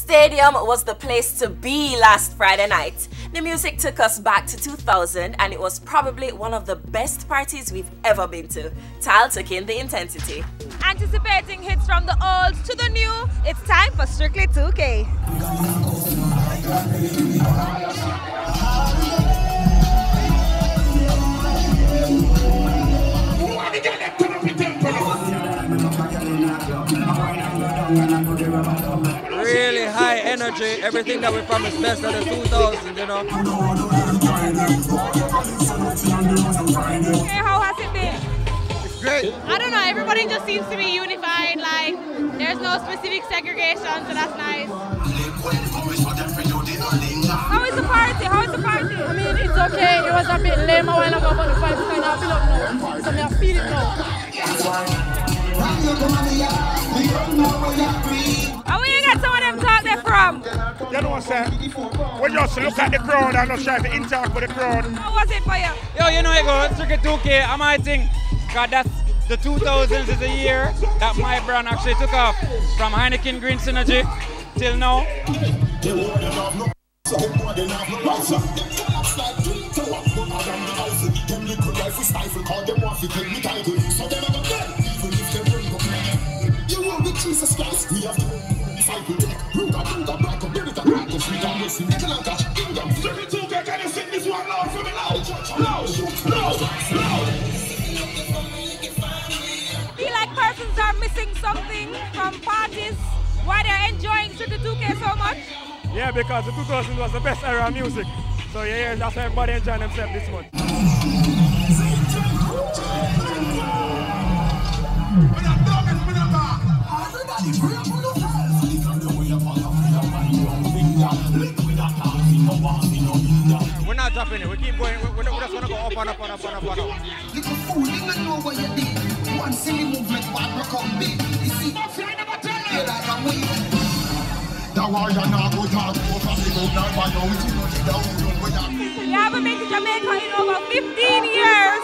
Stadium was the place to be last Friday night. The music took us back to 2000 and it was probably one of the best parties we've ever been to. Tal took in the intensity. Anticipating hits from the old to the new, it's time for Strictly 2K. Really high energy, everything that we promised best of the 2000s, you know. Okay, how has it been? It's great. I don't know, everybody just seems to be unified, like there's no specific segregation, so that's nice. How is the party? How is the party? I mean, it's okay. It was a bit lame a while ago, but the vibes kind of feel up now. So I feel it now. How will you get some of them talk there from? You know what I'm saying? We just look at the crowd and just try to interact with the crowd. How was it for you? Yo, you know it goes, Strictly 2K, I'm my thing. Cause that's the 2000s is the year that my brand actually took off. From Heineken Green Synergy till now. Jesus Christ, we have to disciple tech. Can you sing this one loud for me now? Feel like persons are missing something from parties. Why they're enjoying Strictly 2K so much? Yeah, because the 2000s was the best era of music. So yeah, that's why everybody enjoying themselves this month. We're not dropping it, we keep going, we're just gonna go up and up and up and up and up. Little fool, you don't know what you did. One silly movement, one rock on big. You see, I never tell you like I'm weaving. Now why you not go talk, go probably go down by your way to down. You haven't been to Jamaica in over 15 years.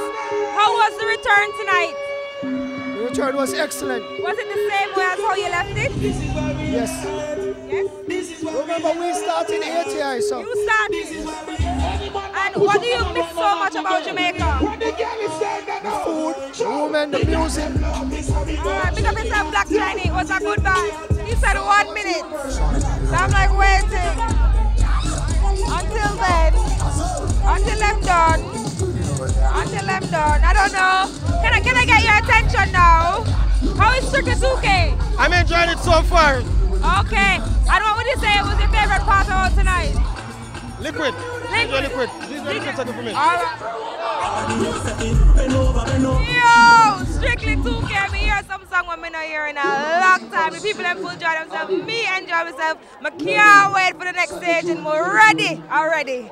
How was the return tonight? The return was excellent. Was it the same way as how you left it? Yes. Yes? Remember, we started 80, so. You started. And what do you miss so much about Jamaica? The food, the women, the music. Alright, pick up yourself, Black Shiny. It was a good vibe. He said 1 minute. So I'm like waiting. Until then. Until I'm done. Until I'm done. I don't know. Can I get your attention now? How is Strictly 2K? I'm enjoying it so far. Okay. And what would you say was your favorite part of tonight? Liquid. Enjoy liquid. These are liquid for me. Alright. Yo, Strictly 2K. I hear some song when I'm not hear in a long time. The people them full enjoy themselves. Me enjoy myself. I can't wait for the next stage and we're ready already.